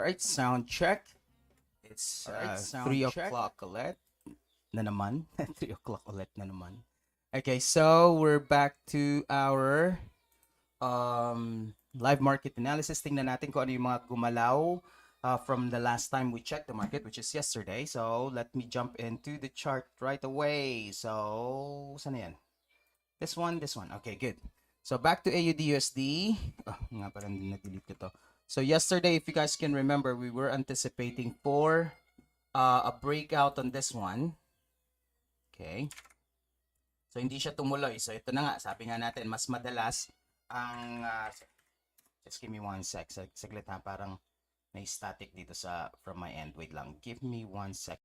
Alright, sound check. It's 3 o'clock ulit na naman. 3 o'clock ulit na naman. Okay, so we're back to our live market analysis. Tingnan natin kung ano yung mga gumalaw from the last time we checked the market, which is yesterday. So let me jump into the chart right away. So, saan na yan? This one. Okay, good. So back to AUD/USD. Oh, nga pala na-delete ko to. So yesterday, if you guys can remember, we were anticipating for a breakout on this one. Okay. So hindi siya tumuloy. So ito na nga, sabi nga natin, mas madalas ang just give me one sec. Saglit ha, parang may static dito sa from my end. Wait lang. Give me one sec.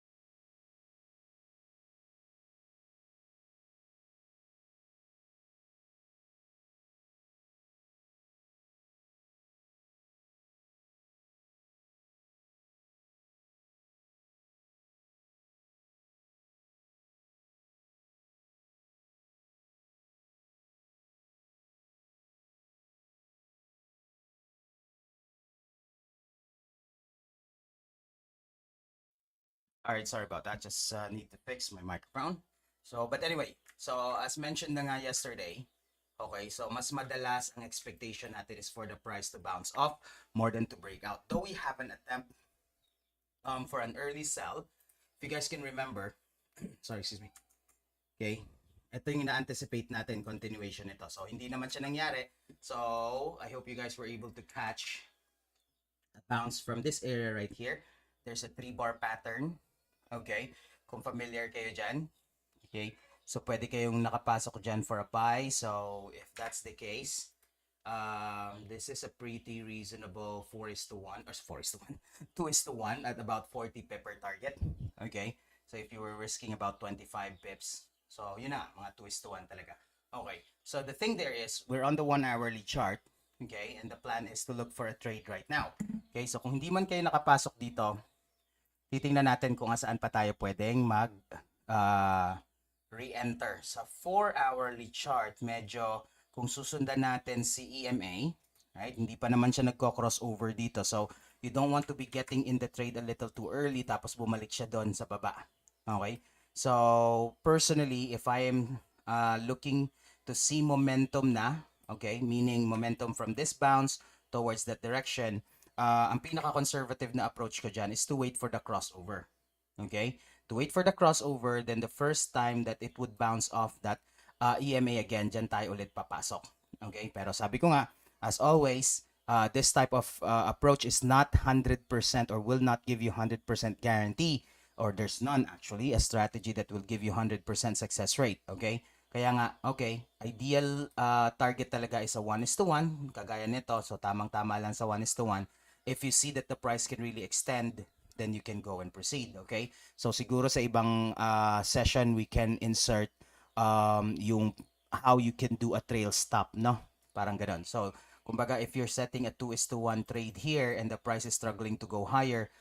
Alright, sorry about that. Just need to fix my microphone. So, but anyway, so as mentioned na nga yesterday, okay, so mas madalas ang expectation natin is for the price to bounce off more than to break out. Though we have an attempt for an early sell, if you guys can remember, sorry, excuse me. Okay, ito yung ina-anticipate natin, continuation nito. So, hindi naman siya nangyari. So, I hope you guys were able to catch a bounce from this area right here. There's a 3-bar pattern. Okay, kung familiar kayo dyan. Okay, so pwede kayong nakapasok dyan for a buy. So if that's the case, this is a pretty reasonable 4:1 or 4:1, 2:1 at about 40 pip per target. Okay, so if you were risking about 25 pips, so yun na, mga 2:1 talaga. Okay, so the thing there is, we're on the 1-hourly chart. Okay, and the plan is to look for a trade right now. Okay, so kung hindi man kayo nakapasok dito, titingnan natin kung saan pa tayo pwedeng mag re-enter. Sa 4-hourly chart, medyo kung susundan natin si EMA, right? Hindi pa naman siya nagko-crossover dito. So, you don't want to be getting in the trade a little too early tapos bumalik siya doon sa baba. Okay? So, personally, if I am looking to see momentum na, okay, meaning momentum from this bounce towards that direction, ang pinaka-conservative na approach ko dyan is to wait for the crossover. Okay? To wait for the crossover, then the first time that it would bounce off that EMA again, dyan tayo ulit papasok. Okay? Pero sabi ko nga, as always, this type of approach is not 100% or will not give you 100% guarantee, or there's none actually, a strategy that will give you 100% success rate. Okay? Kaya nga, okay, ideal target talaga is a 1:1, kagaya nito. So, tamang-tama lang sa 1:1. If you see that the price can really extend, then you can go and proceed, okay? So, siguro sa ibang session, we can insert yung how you can do a trail stop, no? Parang ganun. So, kumbaga, if you're setting a 2:1 trade here and the price is struggling to go higher,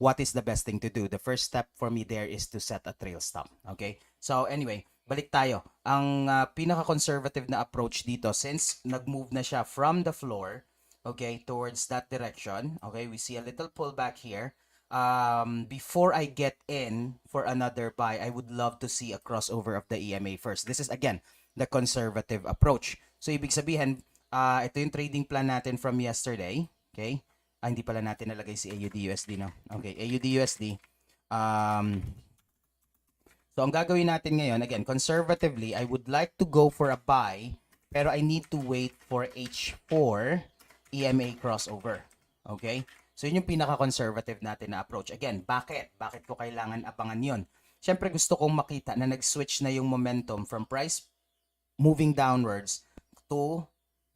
what is the best thing to do? The first step for me there is to set a trail stop, okay? So, anyway, balik tayo. Ang pinaka-conservative na approach dito, since nag-move na siya from the floor, okay, towards that direction, okay, we see a little pullback here. Before I get in for another buy, I would love to see a crossover of the EMA first. This is, again, the conservative approach. So, ibig sabihin, ito yung trading plan natin from yesterday, okay? Hindi pala natin nalagay si AUD/USD, no? Okay, AUD/USD. So, ang gagawin natin ngayon, again, conservatively, I would like to go for a buy, pero I need to wait for H4 EMA crossover. Okay? So, yun yung pinaka-conservative natin na approach. Again, bakit? Bakit ko kailangan abangan yun? Siyempre, gusto kong makita na nag-switch na yung momentum from price moving downwards to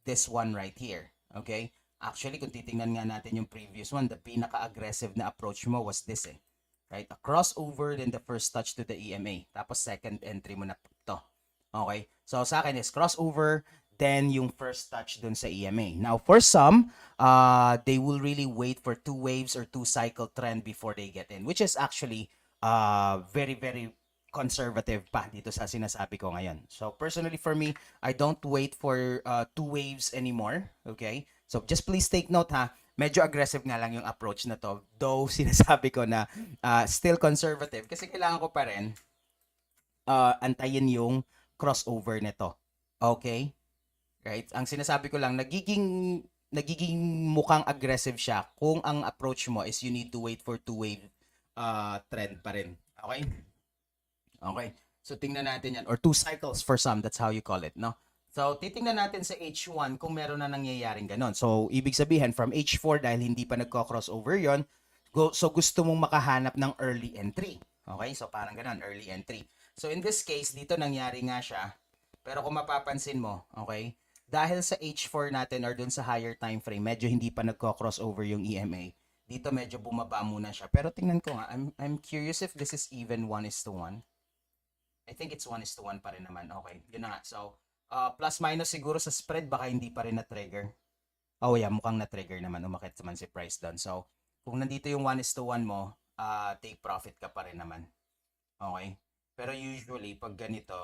this one right here. Okay? Actually, kung titingnan nga natin yung previous one, the pinaka-aggressive na approach mo was this eh. Right? A crossover, then the first touch to the EMA. Tapos second entry mo na to. Okay? So sa akin is crossover, then yung first touch dun sa EMA. Now for some, they will really wait for 2 waves or 2 cycle trend before they get in, which is actually very, very conservative pa dito sa sinasabi ko ngayon. So personally for me, I don't wait for 2 waves anymore. Okay? So just please take note ha, medyo aggressive nga lang yung approach na to. Though sinasabi ko na still conservative kasi kailangan ko pa rin antayin yung crossover nito. Okay? Right? Ang sinasabi ko lang, nagiging mukhang aggressive siya kung ang approach mo is you need to wait for two-wave trend pa rin. Okay? Okay. So tingnan natin yan. Or two cycles for some, that's how you call it, no? So titingnan natin sa H1 kung meron na nangyayaring ganon. So ibig sabihin from H4 dahil hindi pa nagko-crossover yon, so gusto mong makahanap ng early entry. Okay? So parang ganon, early entry. So in this case, dito nangyari nga siya. Pero kung mapapansin mo, okay? Dahil sa H4 natin or dun sa higher time frame, medyo hindi pa nagko-crossover yung EMA. Dito medyo bumaba muna siya. Pero tingnan ko nga, I'm curious if this is even 1:1. I think it's 1:1 pa rin naman. Okay, yun na nga. So, plus minus siguro sa spread, baka hindi pa rin na-trigger. Oh yeah, mukhang na-trigger naman. Umakit naman si price doon. So, kung nandito yung 1:1 mo, take profit ka pa rin naman. Okay? Pero usually, pag ganito,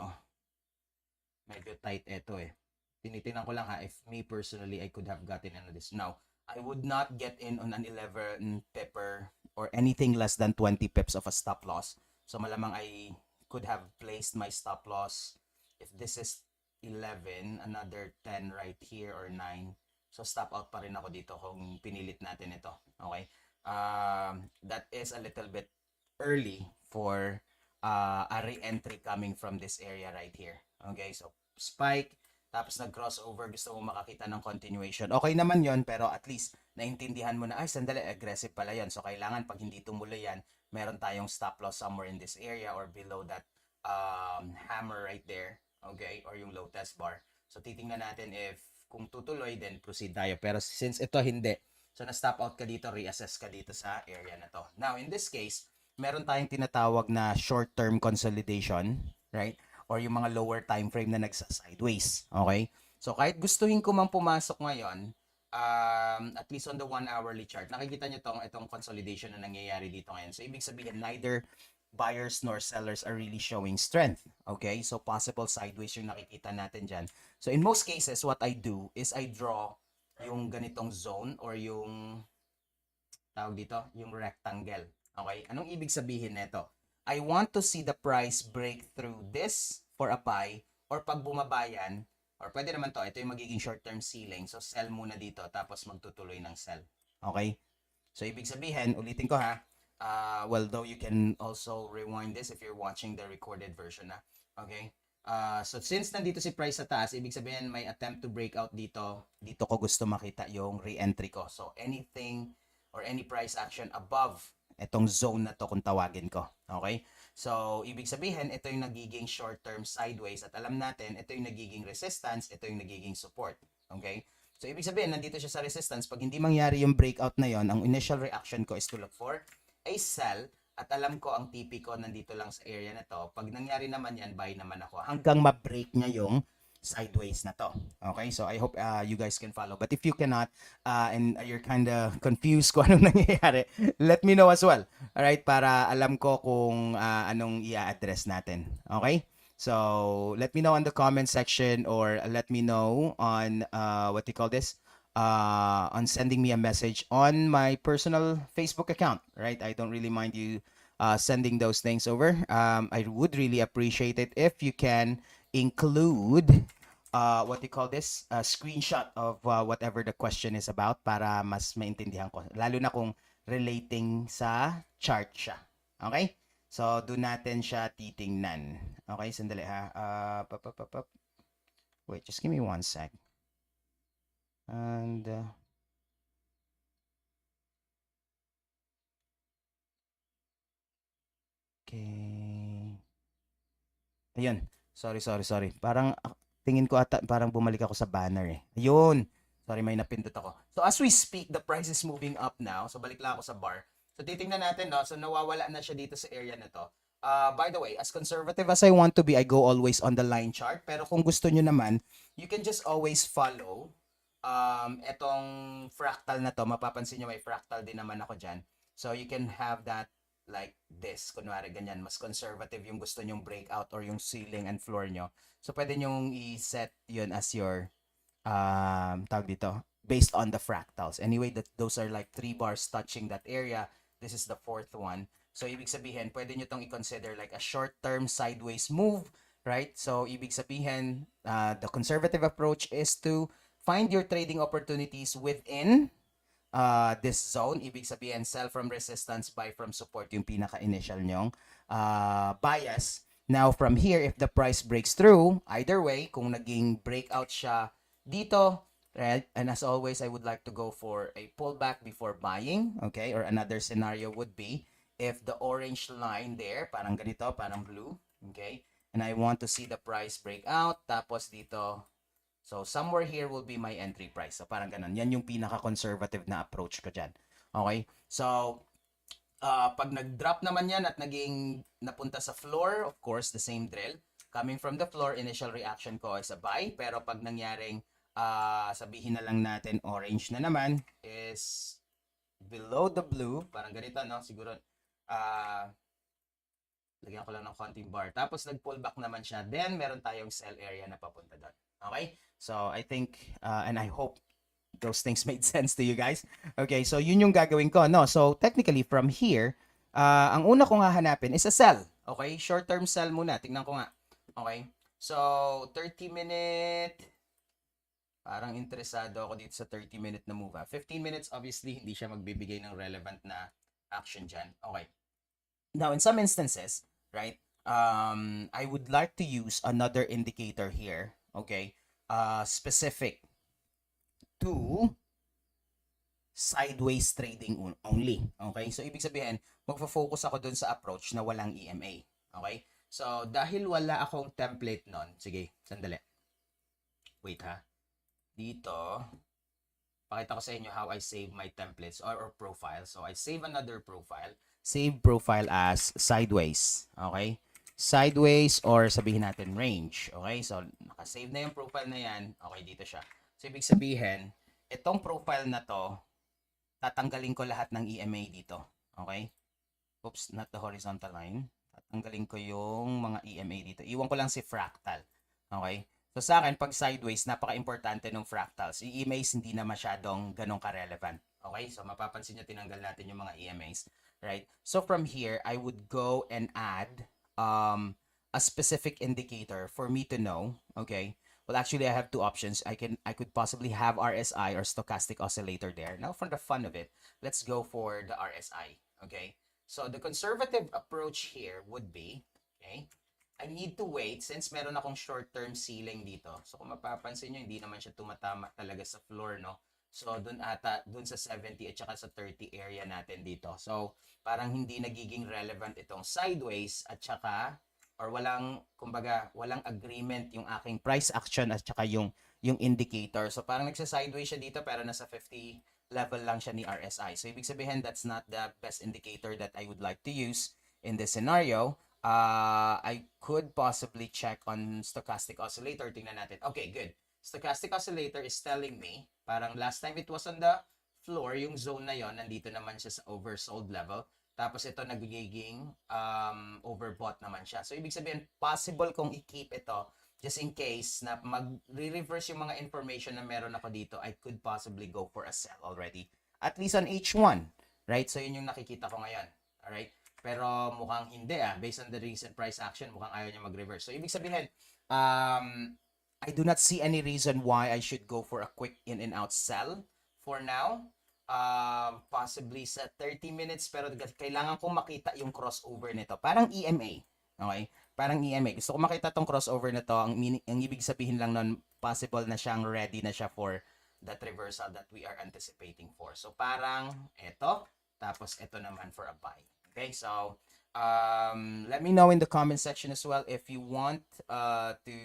medyo tight ito eh. Tinitingnan ko lang ha, if me personally, I could have gotten into this. Now, I would not get in on an 11 pipper or anything less than 20 pips of a stop loss. So, malamang I could have placed my stop loss if this is 11, another 10 right here or 9. So stop out pa rin ako dito kung pinilit natin ito. Okay? That is a little bit early for a re-entry coming from this area right here. Okay? So spike, tapos nag-crossover, gusto mo makakita ng continuation. Okay naman yon, pero at least naintindihan mo na, ay sandali, aggressive pala yon. So kailangan pag hindi tumuloy yan, meron tayong stop loss somewhere in this area or below that hammer right there, okay, or yung low test bar. So titingnan natin if kung tutuloy, then proceed tayo. Pero since ito hindi, so na-stop out ka dito, reassess ka dito sa area na to. Now, in this case, meron tayong tinatawag na short-term consolidation, right? Or yung mga lower time frame na nagsa-sideways, okay? So kahit gustuhin ko mang pumasok ngayon, at least on the 1 hourly chart, nakikita nyo itong consolidation na nangyayari dito ngayon. So, ibig sabihin, neither buyers nor sellers are really showing strength. Okay? So, possible sideways yung nakikita natin dyan. So, in most cases, what I do is I draw yung ganitong zone or yung tawag dito, yung rectangle. Okay? Anong ibig sabihin nito? I want to see the price break through this for a buy or pag bumaba yan, or pwede naman to, ito yung magiging short-term ceiling. So, sell muna dito, tapos magtutuloy ng sell. Okay? So, ibig sabihin, ulitin ko ha, well, though you can also rewind this if you're watching the recorded version na. Okay? So, since nandito si price sa taas, ibig sabihin may attempt to break out dito. Dito ko gusto makita yung re-entry ko. So, anything or any price action above itong zone na to kung tawagin ko. Okay? So, ibig sabihin, ito yung nagiging short-term sideways at alam natin, ito yung nagiging resistance, ito yung nagiging support. Okay? So, ibig sabihin, nandito siya sa resistance. Pag hindi mangyari yung breakout na yon, ang initial reaction ko is to look for a sell at alam ko ang TP ko nandito lang sa area na to. Pag nangyari naman yan, buy naman ako hanggang ma-break niya yung sideways na to. Okay? So, I hope you guys can follow. But if you cannot, and you're kind of confused kung anong nangyayari, let me know as well. Alright? Para alam ko kung anong i-address natin. Okay? So, let me know on the comment section or let me know on, what do you call this? On sending me a message on my personal Facebook account. Right? I don't really mind you sending those things over. I would really appreciate it if you can include what do you call this? A screenshot of whatever the question is about para mas maintindihan ko. Lalo na kung relating sa chart siya. Okay? So, doon natin siya titingnan. Okay, sandali ha. Wait, just give me 1 sec. And, okay. Ayun. Sorry. Parang, tingin ko ata, parang bumalik ako sa banner eh. Ayun. Sorry, may napindot ako. So, as we speak, the price is moving up now. So, balik lang ako sa bar. So, titingnan natin, no? So, nawawala na siya dito sa area na to. By the way, as conservative as I want to be, I go always on the line chart. Pero kung gusto nyo naman, you can just always follow etong fractal na to. Mapapansin nyo may fractal din naman ako dyan. So, you can have that like this. Kunwari, ganyan. Mas conservative yung gusto nyong breakout or yung ceiling and floor nyo. So, pwede nyong i-set yun as your tawag dito, based on the fractals. Anyway, those are like 3 bars touching that area. This is the fourth one. So, ibig sabihin, pwede nyo itong i-consider like a short-term sideways move, right? So, ibig sabihin, the conservative approach is to find your trading opportunities within this zone. Ibig sabihin, sell from resistance, buy from support, yung pinaka-initial nyong bias. Now, from here, if the price breaks through, either way, kung naging breakout siya dito, right? And as always, I would like to go for a pullback before buying, okay? Or another scenario would be if the orange line there, parang ganito, parang blue, okay? And I want to see the price break out, tapos dito, so somewhere here will be my entry price. So parang ganun. Yan yung pinaka-conservative na approach ko dyan. Okay? So, pag nag-drop naman yan at naging napunta sa floor, of course, the same drill. Coming from the floor, initial reaction ko is a buy. Pero pag nangyaring, sabihin na lang natin, orange na naman, is below the blue. Parang ganito, no? Siguro, lagyan ko lang ng konting bar. Tapos nag-pullback naman siya. Then, meron tayong sell area na papunta doon. Okay? So, I think, and I hope those things made sense to you guys. Okay, so yun yung gagawin ko, no? So, technically, from here, ang una kong hahanapin is a sell. Okay? Short-term sell muna. Tingnan ko nga. Okay? So, 30-minute, parang interesado ako dito sa 30-minute na move. 15 minutes, obviously, hindi siya magbibigay ng relevant na action dyan. Okay. Now, in some instances, right, I would like to use another indicator here, okay, specific to sideways trading only. Okay? So, ibig sabihin, magfo-focus ako dun sa approach na walang EMA. Okay? So, dahil wala akong template nun, sige, sandali. Wait ha. Dito, pakita ko sa inyo how I save my templates or profile. So, I save another profile. Save profile as sideways. Okay? Sideways or sabihin natin range. Okay? So, nakasave na yung profile na yan. Okay, dito siya. So, ibig sabihin, itong profile na to, tatanggalin ko lahat ng EMA dito. Okay? Oops, not the horizontal line. Tatanggalin ko yung mga EMA dito. Iwan ko lang si fractal. Okay? So, sa akin, pag sideways, napaka-importante ng fractals. Yung EMAs, hindi na masyadong ganong ka-relevant. Okay? So, mapapansin nyo, tinanggal natin yung mga EMAs. Right? So, from here, I would go and add a specific indicator for me to know, okay? Well, actually, I have two options. I could possibly have RSI or stochastic oscillator there. Now, for the fun of it, let's go for the RSI. Okay. So the conservative approach here would be, okay, I need to wait since meron akong short-term ceiling dito. So kung mapapansin nyo, hindi naman siya tumatama talaga sa floor, no? So dun sa 70 at saka sa 30 area natin dito. So parang hindi nagiging relevant itong sideways at saka or walang agreement yung aking price action at saka yung indicator. So parang nagsa-sideways siya dito pero nasa 50 level lang siya ni RSI. So ibig sabihin that's not the best indicator that I would like to use in this scenario. I could possibly check on stochastic oscillator. Tingnan natin. Okay, good. Stochastic oscillator is telling me parang last time it was on the floor, yung zone na yon nandito naman siya sa oversold level. Tapos ito nagiging overbought naman siya. So ibig sabihin, possible kong i-keep ito just in case na mag-reverse yung mga information na meron ako dito, I could possibly go for a sell already. At least on H1, right? So yun yung nakikita ko ngayon. Alright? Pero mukhang hindi based on the recent price action, mukhang ayaw niya mag-reverse. So ibig sabihin, I do not see any reason why I should go for a quick in and out sell for now. Possibly sa 30 minutes pero kailangan kong makita yung crossover nito. Parang EMA. Okay? Parang EMA. Gusto ko makita tong crossover nito. Ang ibig sabihin lang nun, possible na siyang ready na siya for that reversal that we are anticipating for. So parang ito, tapos ito naman for a buy. Okay? So, let me know in the comment section as well if you want to,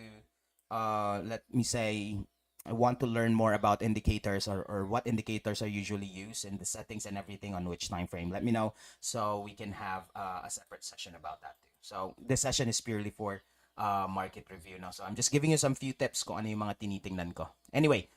let me say, I want to learn more about indicators or what indicators are usually used in the settings and everything on which time frame. Let me know so we can have a separate session about that too. So this session is purely for market review. No? So I'm just giving you some few tips kung ano yung mga tinitingnan ko. Anyway,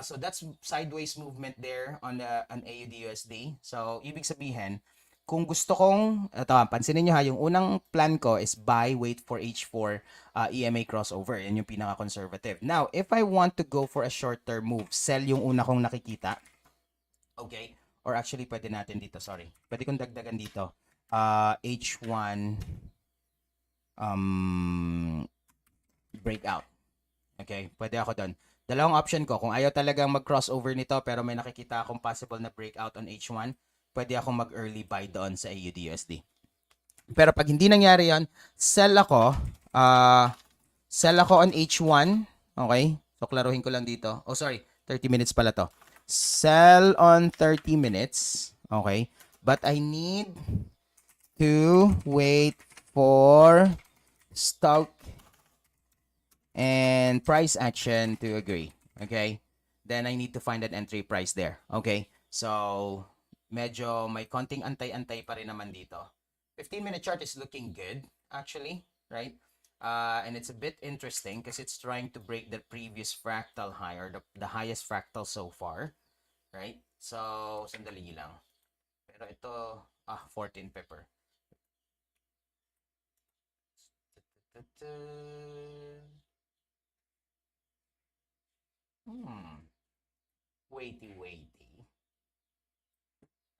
so that's sideways movement there on AUD USD. So ibig sabihin, kung gusto kong, ito, pansinin nyo ha, yung unang plan ko is buy, wait for H4 EMA crossover. Yan yung pinaka-conservative. Now, if I want to go for a short-term move, sell yung una kong nakikita. Okay? Or actually, pwede natin dito, sorry. Pwede kong dagdagan dito. H1 breakout. Okay? Pwede ako doon. Dalawang option ko. Kung ayaw talagang mag-crossover nito pero may nakikita akong possible na breakout on H1, pwede akong mag-early buy doon sa AUDUSD. Pero pag hindi nangyari yon, sell ako. Sell ako on H1. Okay? So, klaruhin ko lang dito. Oh, sorry. 30 minutes pala to. Sell on 30 minutes. Okay? But I need to wait for stock and price action to agree. Okay? Then I need to find an entry price there. Okay? So, medyo may konting antay-antay pa rin naman dito. 15-minute chart is looking good, actually, right? And it's a bit interesting because it's trying to break the previous fractal high or the highest fractal so far, right? So, sandali lang. Pero ito, 14 pepper. Waity.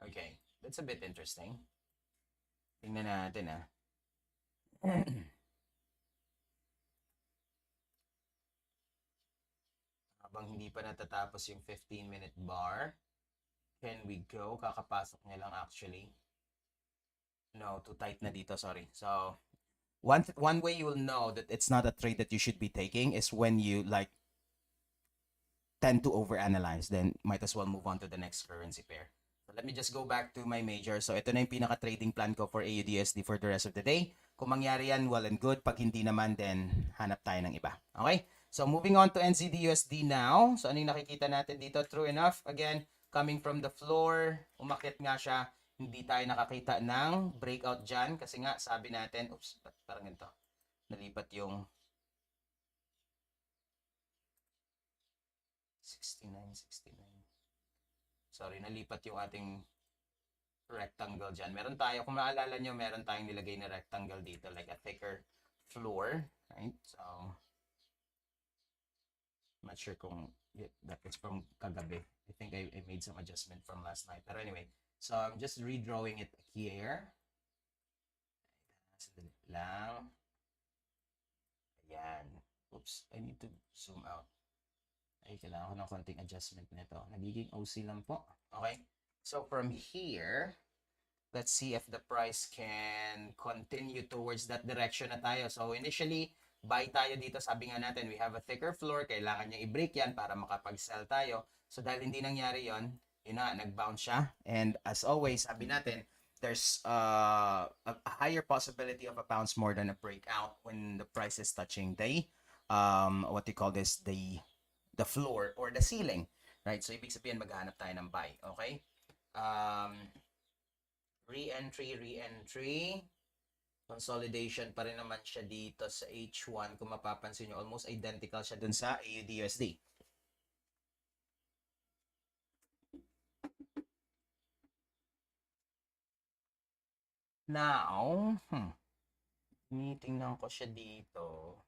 Okay, that's a bit interesting. Tingnan natin Habang hindi pa natatapos yung 15-minute bar, can we go? Kakapasok niya lang actually. No, too tight na dito, sorry. So, one way you will know that it's not a trade that you should be taking is when you like tend to overanalyze. Then might as well move on to the next currency pair. So let me just go back to my major. So ito na yung pinaka-trading plan ko for AUDUSD for the rest of the day. Kung mangyari yan, well and good. Pag hindi naman, then hanap tayo ng iba. Okay? So moving on to NZDUSD now. So ano yung nakikita natin dito? True enough, again, coming from the floor, umakyat nga siya. Hindi tayo nakakita ng breakout dyan. Kasi nga, sabi natin, oops, parang ganito. Nalipat yung 69. Sorry, nalipat yung ating rectangle dyan. Meron tayo, kung maalala nyo, meron tayong nilagay na rectangle dito, like a thicker floor, right? So, I'm not sure kung that is from kagabi. I think I made some adjustment from last night. But anyway, so I'm just redrawing it here. Sandali lang. Ayan. Oops, I need to zoom out. Ay, kailangan ko ng konting adjustment nito. Nagiging OC lang po. Okay? So, from here, let's see if the price can continue towards that direction na tayo. So, initially, buy tayo dito. Sabi nga natin, we have a thicker floor. Kailangan niya i-break yan para makapag-sell tayo. So, dahil hindi nangyari yon, yun na, nag-bounce siya. And as always, sabi natin, there's a higher possibility of a bounce more than a breakout when the price is touching the, what you call this, the floor or the ceiling, right? So, ibig sabihin, maghanap tayo ng buy, okay? Re-entry. Consolidation pa rin naman siya dito sa H1. Kung mapapansin nyo, almost identical siya dun sa AUDUSD. Now, tinitingnan ko siya dito.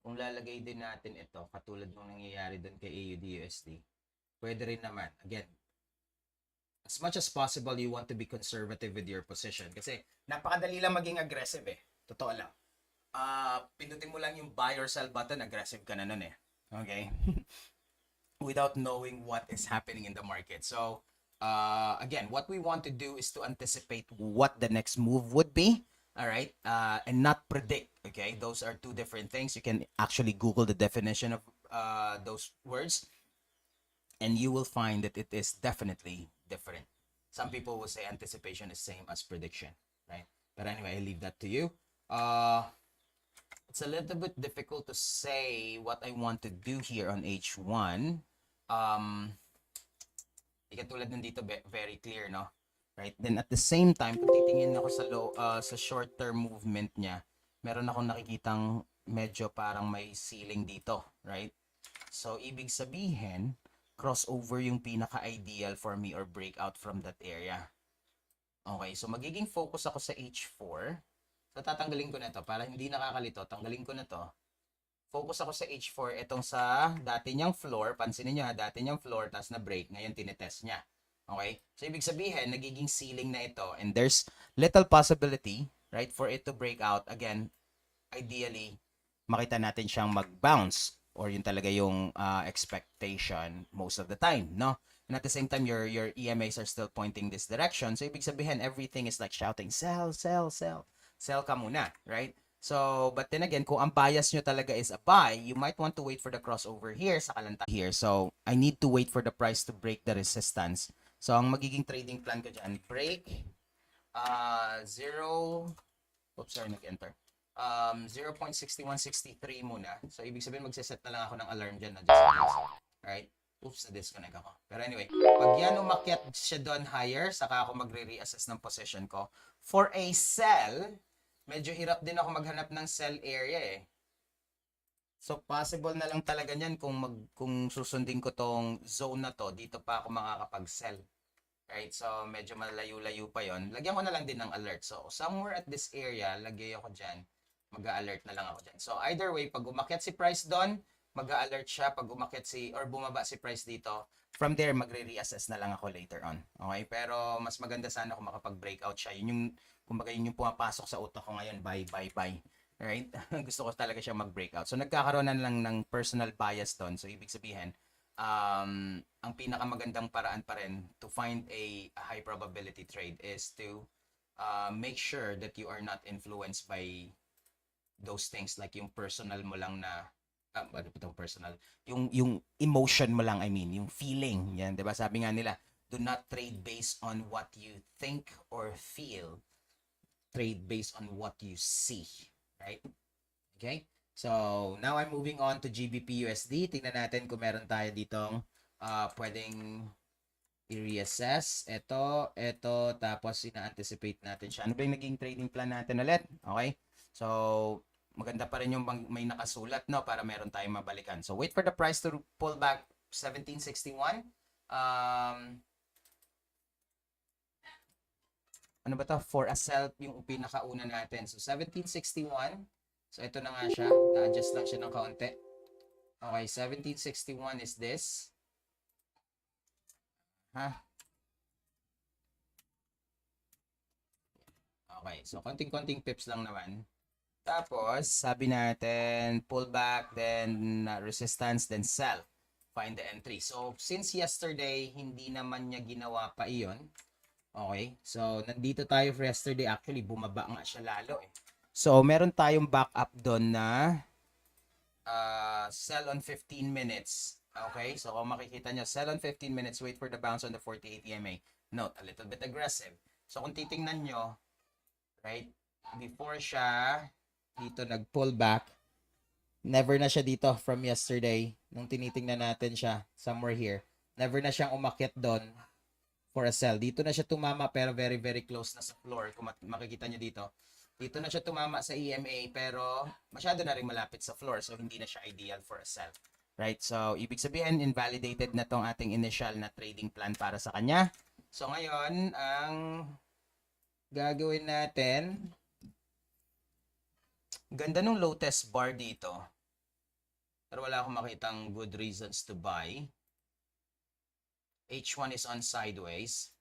Kung lalagay din natin ito, katulad ng nangyayari dun kay AUDUSD, pwede rin naman. Again, as much as possible, you want to be conservative with your position. Kasi napakadali lang maging aggressive eh. Totoo lang. Pindutin mo lang yung buy or sell button, aggressive ka na nun eh. Okay? Without knowing what is happening in the market. So, again, what we want to do is to anticipate what the next move would be. All right? And not predict. Okay? Those are two different things. You can actually Google the definition of those words. And you will find that it is definitely different. Some people will say anticipation is same as prediction, right? But anyway, I leave that to you. It's a little bit difficult to say what I want to do here on H1. Ikatulad ng dito, very clear, no? Right? Then at the same time, kung titingin ako sa short-term movement niya, meron akong nakikitang medyo parang may ceiling dito, right? So, ibig sabihin, crossover yung pinaka-ideal for me or breakout from that area. Okay, so magiging focus ako sa H4. So tatanggalin ko na to para hindi nakakalito. Tanggalin ko na to. Focus ako sa H4. Itong sa dati niyang floor. Pansinin niyo ha, dati niyang floor, tapos na break. Ngayon tinetest niya. Okay? So ibig sabihin, nagiging ceiling na ito. And there's little possibility, right, for it to break out. Again, ideally, makita natin siyang mag-bounce or yun talaga yung expectation most of the time, no? And at the same time, your EMAs are still pointing this direction. So ibig sabihin, everything is like shouting, sell, sell, sell. Sell ka muna, right? So, but then again, kung ang bias nyo talaga is a buy, you might want to wait for the crossover here sa kalanta here. So, I need to wait for the price to break the resistance. So, ang magiging trading plan ko dyan, break, 0, oops, sorry, nag-enter. 0.6163 muna. So, ibig sabihin, magsiset na lang ako ng alarm dyan na just in case. Alright? Oops, na-disconnect ako. Pero anyway, pag yan umakyat siya doon higher, saka ako magre-reassess ng position ko. For a sell, medyo hirap din ako maghanap ng sell area eh. So, possible na lang talaga niyan kung susundin ko tong zone na to, dito pa ako makakapag-sell. Right? So, medyo malayo-layo pa yon. Lagyan ko na lang din ng alert. So, somewhere at this area, lagay ako dyan. Mag-alert na lang ako dyan. So, either way, pag umakyat si price doon, mag-alert siya. Pag umakyat or bumaba si price dito, from there, magre-reassess na lang ako later on. Okay? Pero, mas maganda sana kung makapag-breakout siya. Yun yung, kumbaga, yun yung pumapasok sa utak ko ngayon. Buy, buy, buy. Right? Gusto ko talaga siya mag-breakout. So, nagkakaroon na lang ng personal bias doon. So, ibig sabihin, ang pinakamagandang paraan pa rin to find a high probability trade is to make sure that you are not influenced by those things like yung personal mo lang na ano ba itong personal? Yung emotion mo lang, I mean, yung feeling. Yan, 'di ba? Sabi nga nila, do not trade based on what you think or feel. Trade based on what you see, right? Okay? So, now I'm moving on to GBP USD. Tingnan natin kung meron tayo ditong pwedeng i-reassess. Ito, tapos ina-anticipate natin siya. Ano ba yung naging trading plan natin ulit? Okay? So, maganda pa rin yung may nakasulat, no? Para meron tayong mabalikan. So, wait for the price to pull back 1761. Ano ba to? For a sell, yung pinakauna natin. So, 1761. So, ito na nga siya. Na-adjust lang siya ng kaunti. Okay, 1761 is this. Okay, so konting-konting pips lang naman. Tapos, sabi natin, pull back, then resistance, then sell. Find the entry. So, since yesterday, hindi naman niya ginawa pa iyon. Okay, so nandito tayo for yesterday. Actually, bumaba nga siya lalo eh. So, meron tayong backup doon na sell on 15 minutes. Okay, so kung makikita nyo, sell on 15 minutes, wait for the bounce on the 48 EMA. Note, a little bit aggressive. So, kung titingnan nyo, right, before siya dito nag-pull back, never na siya dito from yesterday, nung tinitingnan natin siya, somewhere here, never na siyang umakyat doon for a sell. Dito na siya tumama pero very, very close na sa floor. Kung makikita nyo dito, dito na siya tumama sa EMA pero masyado na rin malapit sa floor, so hindi na siya ideal for a sell. Right? So, ibig sabihin, invalidated na tong ating initial na trading plan para sa kanya. So, ngayon, ang gagawin natin, ganda nung low test bar dito. Pero wala akong makitang good reasons to buy. H1 is on sideways.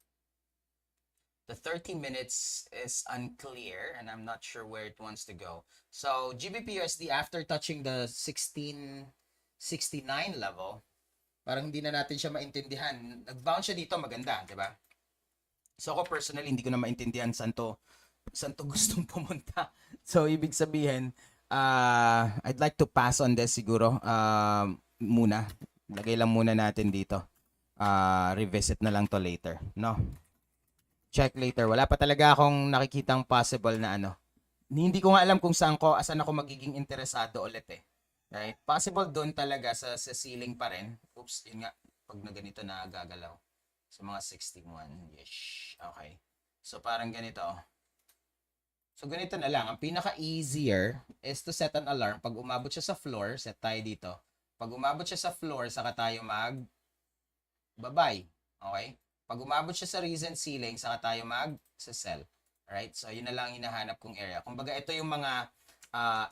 The 30 minutes is unclear and I'm not sure where it wants to go. So, GBP USD after touching the 1669 level, parang hindi na natin siya maintindihan. Nag-bounce siya dito, maganda, di ba? So, ako personally, hindi ko na maintindihan saan to gustong pumunta. So, ibig sabihin, I'd like to pass on this siguro muna. Lagay lang muna natin dito. Revisit na lang to later, no? Check later. Wala pa talaga akong nakikitang possible na ano. Hindi ko nga alam kung saan ako magiging interesado ulit eh. Right? Possible doon talaga sa ceiling pa rin. Oops, yun nga. Pag na ganito na gagalaw. Sa mga 61-ish. Okay. So, parang ganito. So, ganito na lang. Ang pinaka-easier is to set an alarm. Pag umabot siya sa floor, set tayo dito. Pag umabot siya sa floor, saka tayo babay. Okay? Pag umabot siya sa recent ceiling, saka tayo mag-sell. Alright? So, yun na lang hinahanap kong area. Kumbaga, ito yung mga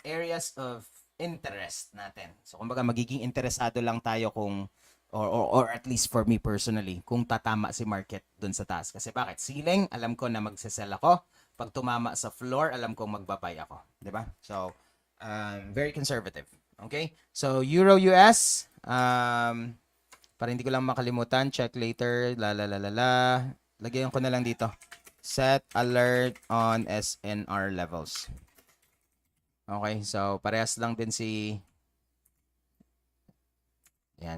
areas of interest natin. So, kumbaga, magiging interesado lang tayo kung or at least for me personally, kung tatama si market dun sa taas. Kasi bakit? Ceiling, alam ko na magsesell ako. Pag tumama sa floor, alam kong magbabay ako. 'Di ba? So, very conservative. Okay? So, Euro US, para hindi ko lang makalimutan, check later, la la la la la. Lagyan ko na lang dito. Set alert on SNR levels. Okay, so parehas lang din si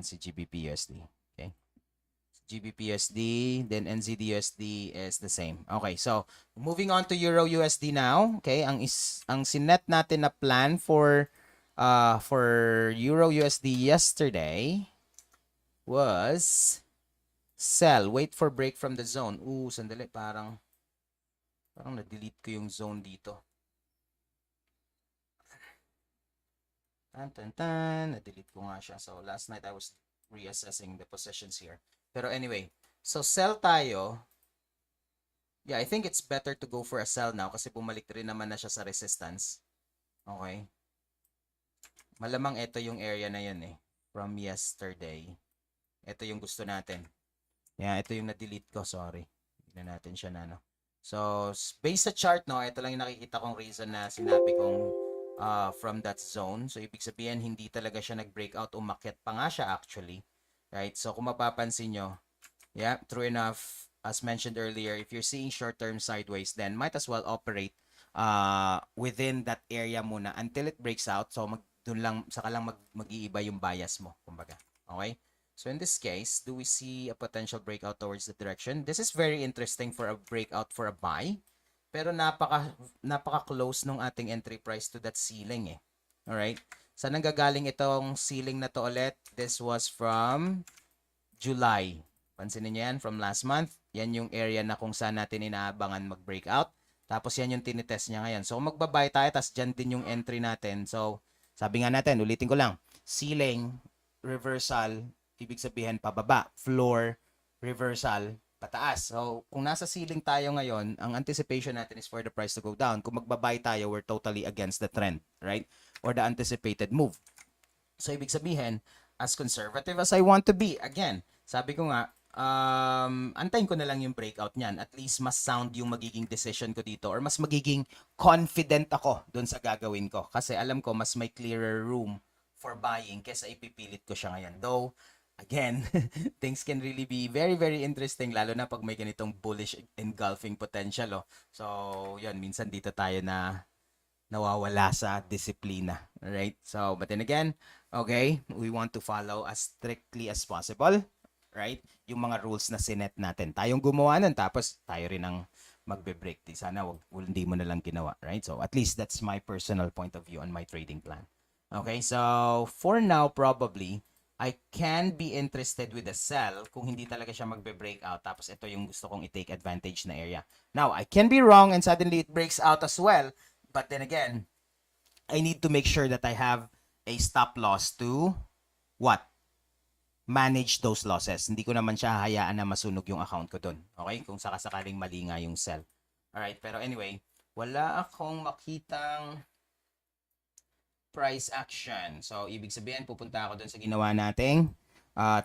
si GBP USD. Okay. GBP USD, then NZD USD is the same. Okay, so moving on to Euro USD now. Okay, ang sinet natin na plan for Euro USD yesterday was sell, wait for break from the zone. Sandali, parang na-delete ko yung zone dito. Na-delete ko nga siya. So last night I was reassessing the positions here. Pero anyway, so sell tayo. Yeah, I think it's better to go for a sell now kasi bumalik rin naman na siya sa resistance. Okay. Malamang ito yung area na yun from yesterday. Ito yung gusto natin. Yeah, ito yung na-delete ko, sorry. Hindi na natin siya na So, based sa chart, ito lang yung nakikita kong reason na sinabi kong from that zone. So, ibig sabihin, hindi talaga siya nag-breakout. Umakyat pa nga siya actually. Right? So, kung mapapansin nyo, yeah, true enough, as mentioned earlier, if you're seeing short-term sideways, then might as well operate within that area muna until it breaks out. So, dun lang, saka lang mag-iiba yung bias mo, kumbaga. Okay? So in this case, do we see a potential breakout towards the direction? This is very interesting for a breakout for a buy. Pero napaka-close nung ating entry price to that ceiling Alright? Saan nanggagaling itong ceiling na to ulit? This was from July. Pansinin niyo yan, from last month. Yan yung area na kung saan natin inaabangan mag-breakout. Tapos yan yung tinitest niya ngayon. So magbabay tayo, tas dyan din yung entry natin. So sabi nga natin, ulitin ko lang, ceiling, reversal, ibig sabihin pababa, floor, reversal, pataas. So, kung nasa ceiling tayo ngayon, ang anticipation natin is for the price to go down. Kung magbabay tayo, we're totally against the trend, right? Or the anticipated move. So, ibig sabihin, as conservative as I want to be, again, sabi ko nga, antayin ko na lang yung breakout niyan. At least mas sound yung magiging decision ko dito or mas magiging confident ako dun sa gagawin ko. Kasi alam ko mas may clearer room for buying kesa ipipilit ko siya ngayon. Though, again, things can really be very, very interesting lalo na pag may ganitong bullish engulfing potential. So, yun, minsan dito tayo na nawawala sa disiplina. Right? So, but then again, okay, we want to follow as strictly as possible. Right? Yung mga rules na sinet natin. Tayong gumawa nun, tapos tayo rin ang magbe-break. Sana hindi mo na lang ginawa. Right? So, at least that's my personal point of view on my trading plan. Okay, so for now, probably, I can be interested with a sell kung hindi talaga siya magbe-breakout. Tapos ito yung gusto kong i-take advantage na area. Now, I can be wrong and suddenly it breaks out as well. But then again, I need to make sure that I have a stop loss to what? Manage those losses. Hindi ko naman siya hayaan na masunog yung account ko dun. Okay? Kung sakasakaling mali nga yung sell. Alright, pero anyway, wala akong makitang price action. So, ibig sabihin, pupunta ako dun sa ginawa nating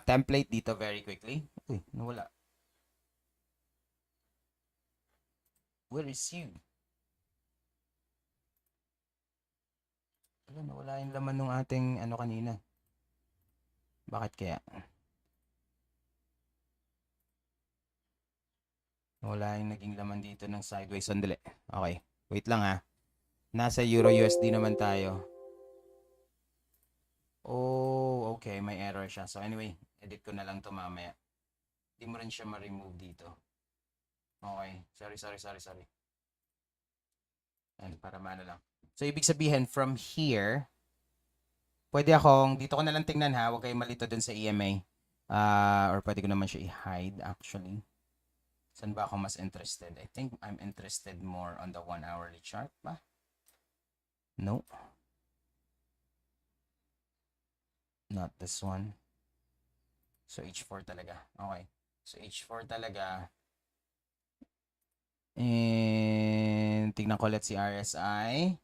template dito very quickly. Uy, nawala. Where is you? Nawala yung laman ng ating kanina. Bakit kaya? Wala yung naging laman dito ng sideways. Sandali. Okay. Wait lang ha. Nasa Euro USD naman tayo. Oh, okay. May error siya. So anyway, edit ko na lang to mamaya. Hindi mo rin siya ma-remove dito. Okay. Sorry. And para maano lang. So ibig sabihin, from here, pwede akong, dito ko na lang tingnan ha. Huwag kayong malito dun sa EMA. Or pwede ko naman siya i-hide actually. Saan ba ako mas interested? I think I'm interested more on the 1 hourly chart ba? No. Not this one. So H4 talaga. Okay. So H4 talaga. And tignan ko ulit si RSI.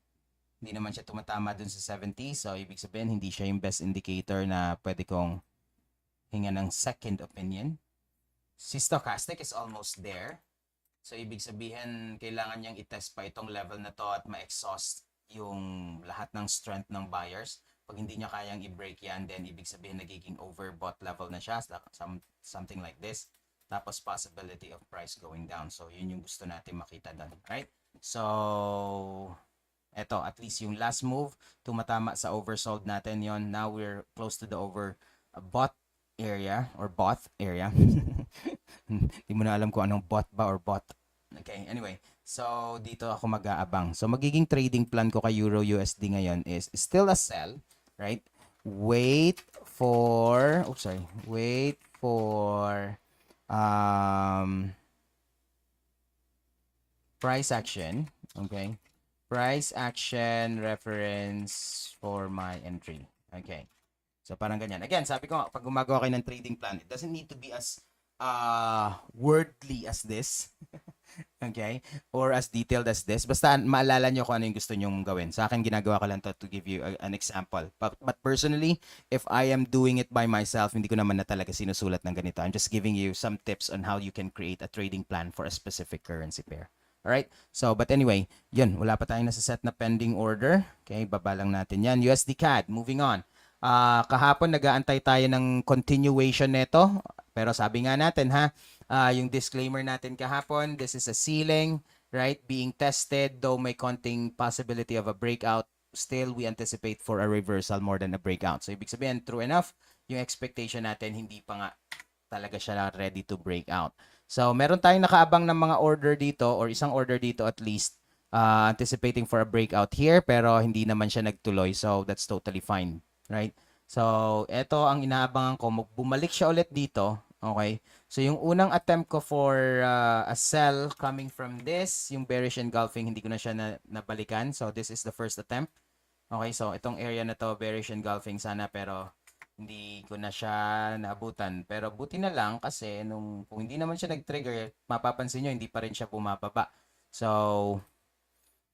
Hindi naman siya tumatama dun sa 70. So ibig sabihin, hindi siya yung best indicator na pwede kong hinga ng second opinion. Si stochastic is almost there. So ibig sabihin, kailangan niyang i-test pa itong level na to at ma-exhaust yung lahat ng strength ng buyers. Pag hindi niya kayang i-break yan, then ibig sabihin nagiging overbought level na siya, something like this. Tapos possibility of price going down. So yun yung gusto natin makita doon, right? So eto, at least yung last move, tumatama sa oversold natin yon. Now we're close to the overbought area or bought area. Hindi mo na alam kung anong bought ba or bought. Okay, anyway. So, dito ako mag-aabang. So, magiging trading plan ko kay Euro USD ngayon is still a sell, right? Wait for, wait for price action, okay? Price action reference for my entry. Okay. So parang ganyan. Again, sabi ko, pag gumagawa kayo ng trading plan, it doesn't need to be as wordly as this. Okay? Or as detailed as this. Basta maalala nyo kung ano yung gusto nyong gawin. Sa akin, ginagawa ko lang to give you an example. But personally, if I am doing it by myself, hindi ko naman na talaga sinusulat ng ganito. I'm just giving you some tips on how you can create a trading plan for a specific currency pair. Alright? So, but anyway, yun. Wala pa tayong nasa-set na pending order. Okay? Baba lang natin yan. USD CAD. Moving on. Kahapon, nag-aantay tayo ng continuation nito. Pero sabi nga natin, yung disclaimer natin kahapon, this is a ceiling, right? Being tested, though may konting possibility of a breakout. Still, we anticipate for a reversal more than a breakout. So, ibig sabihin, true enough, yung expectation natin, hindi pa nga talaga siya ready to break out. So, meron tayong nakaabang ng mga order dito or isang order dito at least anticipating for a breakout here pero hindi naman siya nagtuloy. So, that's totally fine, right? So, eto ang inaabangan ko. Bumalik siya ulit dito. Okay? So, yung unang attempt ko for a sell coming from this, yung bearish engulfing, hindi ko na siya nabalikan. So, this is the first attempt. Okay? So, itong area na to, bearish engulfing sana pero hindi ko na siya naabutan. Pero buti na lang kasi kung hindi naman siya nag-trigger, mapapansin nyo, hindi pa rin siya bumababa. So,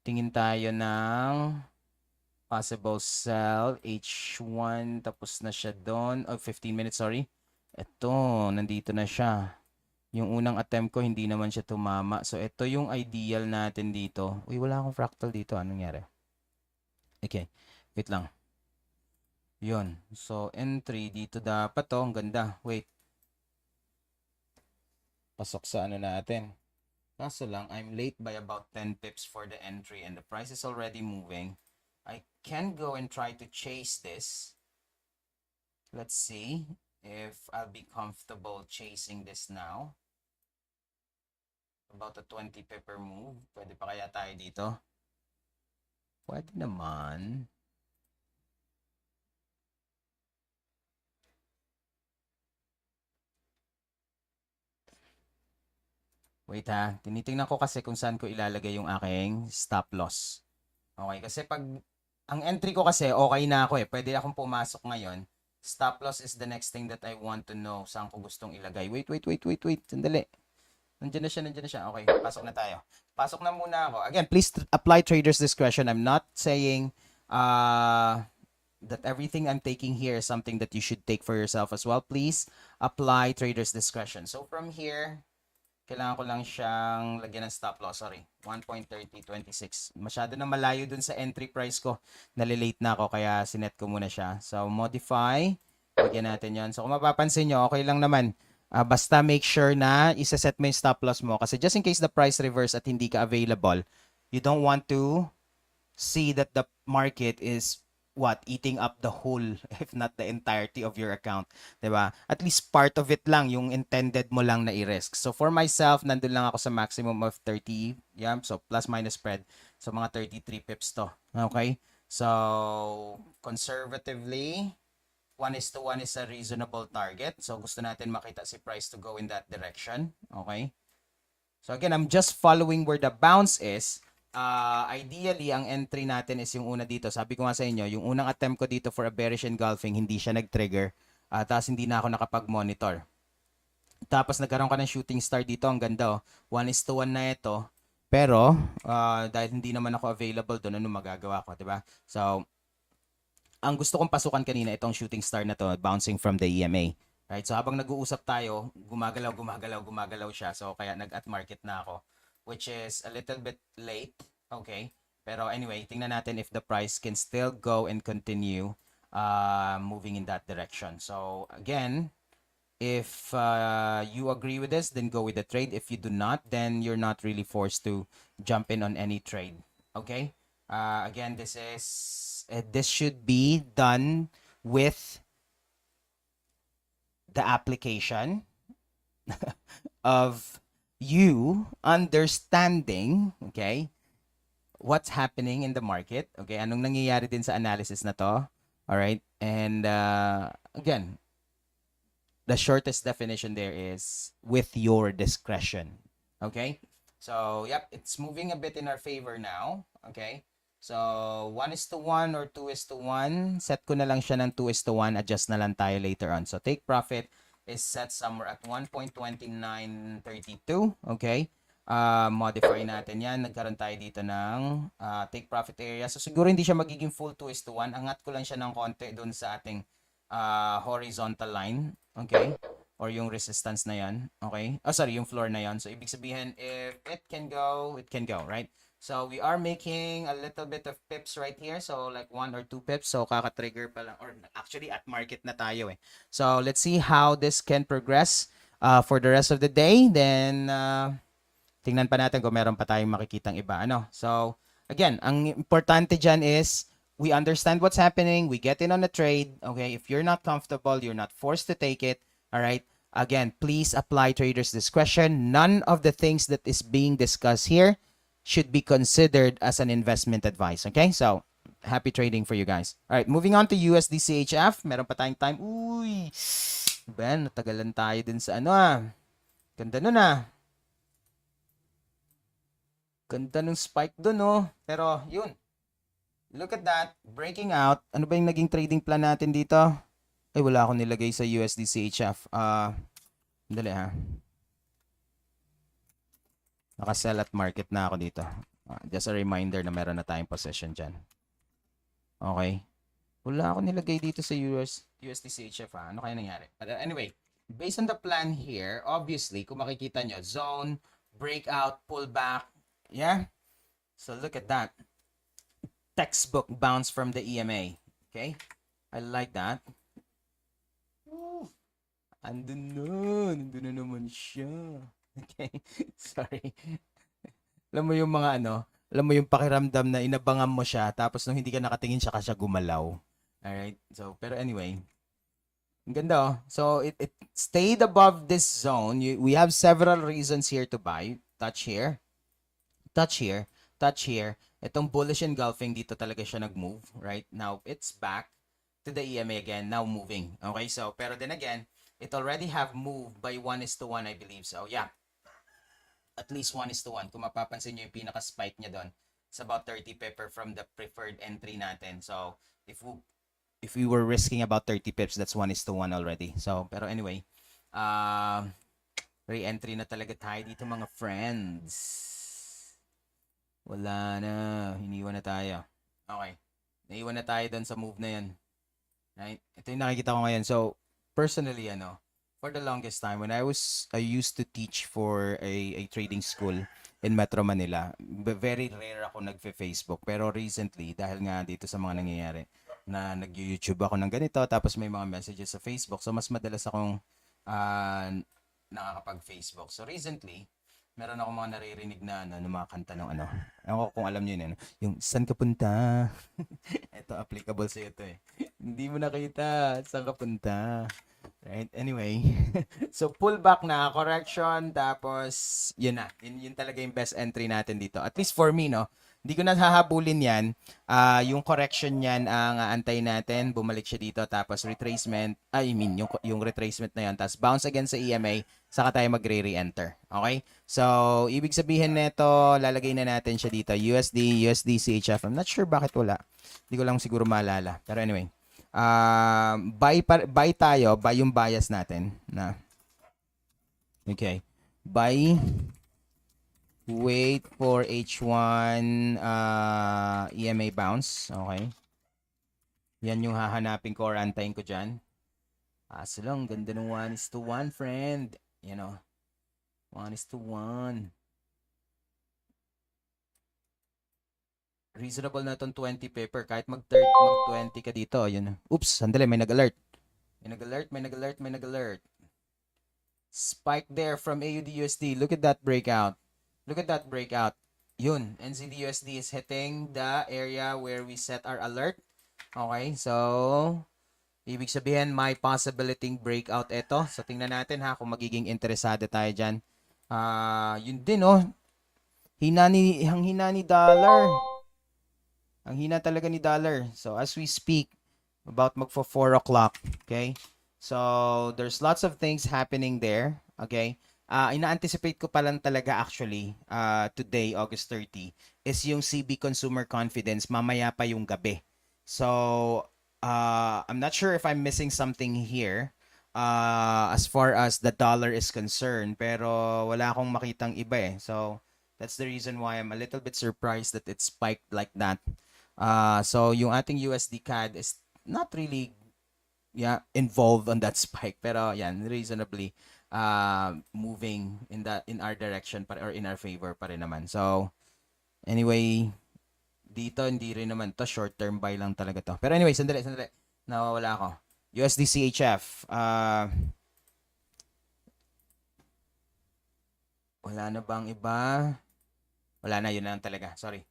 tingin tayo ng possible sell, H1, tapos na siya doon. 15 minutes, sorry. Ito, nandito na siya. Yung unang attempt ko, hindi naman siya tumama. So, ito yung ideal natin dito. Uy, wala akong fractal dito. Anong nangyari? Okay, wait lang. Yun. So, entry dito dapat to. Ang ganda. Wait. Pasok sa ano natin. Kaso lang, I'm late by about 10 pips for the entry and the price is already moving. I can go and try to chase this. Let's see if I'll be comfortable chasing this now. About a 20 pipper move. Pwede pa kaya tayo dito? Pwede naman. Wait ha, tinitingnan ko kasi kung saan ko ilalagay yung aking stop loss. Okay, kasi pag ang entry ko kasi okay na ako eh. Pwede akong pumasok ngayon. Stop loss is the next thing that I want to know saan ko gustong ilagay. Wait. Sandali. Nandiyan na siya. Okay, pasok na tayo. Pasok na muna ako. Again, please apply trader's discretion. I'm not saying that everything I'm taking here is something that you should take for yourself as well. Please apply trader's discretion. So from here, kailangan ko lang siyang lagyan ng stop loss. Sorry, 1.3026. Masyado na malayo dun sa entry price ko. Nalilate na ako kaya sinet ko muna siya. So modify. Lagyan natin yon. So kung mapapansin nyo, okay lang naman. Basta make sure na isa-set mo yung stop loss mo. Kasi just in case the price reverse at hindi ka available, you don't want to see that the market is eating up the whole, if not the entirety of your account, 'di ba? At least part of it lang yung intended mo lang na i-risk. So for myself, nandun lang ako sa maximum of 30, yeah, so plus minus spread. So mga 33 pips to. Okay? So conservatively, 1:1 is a reasonable target. So gusto natin makita si price to go in that direction. Okay? So again, I'm just following where the bounce is. Ideally, ang entry natin is yung una dito. Sabi ko nga sa inyo, yung unang attempt ko dito for a bearish engulfing, hindi siya nag-trigger. Tapos hindi na ako nakapag-monitor. Tapos nagkaroon ka ng shooting star dito. Ang ganda, oh. 1:1 na ito. Pero, dahil hindi naman ako available doon, ano magagawa ko, 'di ba? So, ang gusto kong pasukan kanina, itong shooting star na to, bouncing from the EMA. Right? So, habang nag-uusap tayo, gumagalaw siya. So, kaya nag-at market na ako, which is a little bit late. Okay? Pero anyway, tingnan natin if the price can still go and continue moving in that direction. So, again, if you agree with this, then go with the trade. If you do not, then you're not really forced to jump in on any trade. Okay? Again, this should be done with the application of you understanding, okay, what's happening in the market. Okay, anong nangyayari din sa analysis na to. All right, and again, the shortest definition there is with your discretion. Okay? So, yep, it's moving a bit in our favor now. Okay? So, 1:1 or 2:1. Set ko na lang siya ng 2:1. Adjust na lang tayo later on. So, take profit is set somewhere at 1.2932. Okay? Modify natin yan. Nagkaroon tayo dito ng take profit area. So, siguro hindi siya magiging full 2:1. Angat ko lang siya ng konti dun sa ating horizontal line, okay? Or yung resistance na yan, okay? Oh, sorry, yung floor na yan. So, ibig sabihin, if it can go, right? So, we are making a little bit of pips right here. So, like 1 or 2 pips. So, kaka-trigger pa lang. Or actually, at market na tayo eh. So, let's see how this can progress for the rest of the day. Then, tingnan pa natin kung meron pa tayong makikitang iba. Ano? So, again, ang importante dyan is, we understand what's happening. We get in on the trade. Okay, if you're not comfortable, you're not forced to take it. All right. Again, please apply trader's discretion. None of the things that is being discussed here should be considered as an investment advice. Okay, so happy trading for you guys. All right, moving on to USD CHF. Meron pa tayong time. Uy, Ben, natagalan tayo din sa ano Ganda nun Ganda nung spike dun Pero yun. Look at that, breaking out. Ano ba yung naging trading plan natin dito? Ay, wala akong nilagay sa USD CHF. Dali Naka-sell at market na ako dito. Just a reminder na meron na tayong possession dyan. Okay. Wala akong nilagay dito sa USD CHF Ano kaya nangyari? But anyway, based on the plan here, obviously, kung makikita nyo, zone, breakout, pullback. Yeah? So look at that. Textbook bounce from the EMA. Okay? I like that. Andun na naman siya. Okay? Sorry. Alam mo yung mga alam mo yung pakiramdam na inabangan mo siya, tapos nung hindi ka nakatingin siya gumalaw. Alright? So, pero anyway. Ang ganda So, it stayed above this zone. We have several reasons here to buy. Touch here. Touch here. Touch here. Itong bullish engulfing, dito talaga siya nag-move, right? Now, it's back to the EMA again, now moving. Okay, so, pero then again, it already have moved by 1:1, I believe. So, yeah. At least 1:1. Kung mapapansin nyo yung pinaka-spike niya doon, it's about 30 pepper from the preferred entry natin. So, if we were risking about 30 pips, that's 1:1 already. So, pero anyway, re-entry na talaga tayo dito mga friends. Wala na. Iniwan na tayo. Okay. Naiwan na tayo doon sa move na yan. Right? Ito yung nakikita ko ngayon. So, personally, for the longest time, when I used to teach for a trading school in Metro Manila, very rare ako nagfe-Facebook. Pero recently, dahil nga dito sa mga nangyayari, na nag-YouTube ako ng ganito, tapos may mga messages sa Facebook. So, mas madalas akong nakakapag-Facebook. So, recently, meron ako mga naririnig na mga kanta ng Ewan ko kung alam niyo yun, yung saan ka punta? Ito, applicable sa ito Hindi mo nakita, saan ka punta? Right? Anyway, so pullback na, correction, tapos yun na. Yun talaga yung best entry natin dito. At least for me, Hindi ko na hahabulin yan. Yung correction yan ang aantay natin. Bumalik siya dito. Tapos retracement. Yung retracement na yan. Tapos bounce again sa EMA. Saka tayo magre-re-enter. Okay? So, ibig sabihin nito, lalagay na natin siya dito. USD CHF. I'm not sure bakit wala. Hindi ko lang siguro maalala. Pero anyway. Buy tayo, buy yung bias natin na. Okay. Buy, wait for H1 EMA bounce. Okay. Yan yung hahanapin ko or antayin ko dyan. So lang, ganda ng 1:1, friend. You know, 1:1. Reasonable na itong 20 paper. Kahit mag-20 ka dito. Yun. Oops, sandali, may nag-alert. May nag-alert. Spike there from AUD-USD. Look at that breakout. Yun, NZD-USD is hitting the area where we set our alert. Okay, so ibig sabihin may possibility breakout ito. So tingnan natin ha kung magiging interesado tayo dyan. Yun din oh. Ang hina ni dollar. Ang hina talaga ni dollar. So as we speak, about magfo 4 o'clock. Okay? So there's lots of things happening there. Okay? Ina-anticipate ko pa lang talaga actually today, August 30, is yung CB Consumer Confidence mamaya pa yung gabi. So I'm not sure if I'm missing something here as far as the dollar is concerned, pero wala akong makitang iba eh. So that's the reason why I'm a little bit surprised that it spiked like that. So yung ating USD CAD is not really involved on that spike, pero yan, reasonably moving in our direction or in our favor pa rin naman. So anyway, dito hindi rin naman to, short term buy lang talaga to. Pero anyway, sandali. Nawawala ako. USD CHF. Wala na bang iba? Wala na, yun lang talaga. Sorry.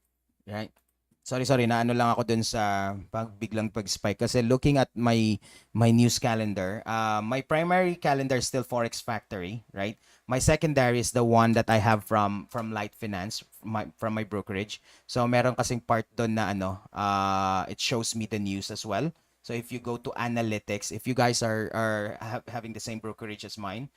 Right? Sorry, naano lang ako dun sa biglang pag-spike kasi looking at my news calendar, my primary calendar is still Forex Factory, right? My secondary is the one that I have from Light Finance, from my brokerage. So meron kasing part doon na it shows me the news as well. So if you go to analytics, if you guys are having the same brokerage as mine,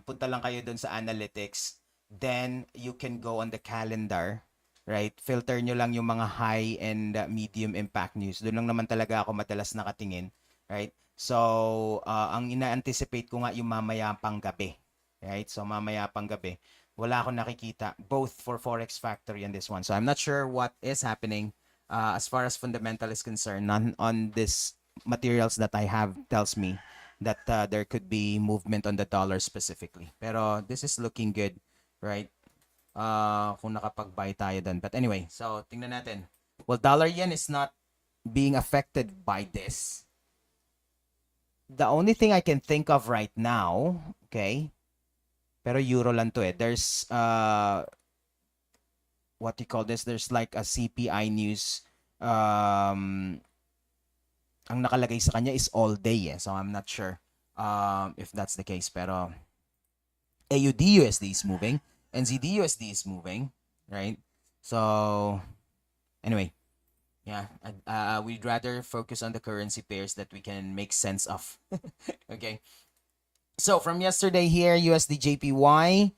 punta lang kayo doon sa analytics, then you can go on the calendar. Right? Filter nyo lang yung mga high and medium impact news. Doon lang naman talaga ako madalas nakatingin. Right? So, ang ina-anticipate ko nga yung mamaya pang gabi. Right? So, mamaya pang gabi. Wala akong nakikita both for Forex Factory and this one. So, I'm not sure what is happening as far as fundamental is concerned. None on this materials that I have tells me that there could be movement on the dollar specifically. Pero this is looking good. Right? Kung nakapag-buy tayo doon. But anyway, so tingnan natin. Well, dollar yen is not being affected by this. The only thing I can think of right now, okay, pero euro lang to eh. There's, what you call this? There's like a CPI news. Ang nakalagay sa kanya is all day eh. So I'm not sure if that's the case. Pero AUD-USD is moving. NZD-USD is moving, right? So, anyway, yeah, we'd rather focus on the currency pairs that we can make sense of. Okay. So, from yesterday here, USD JPY,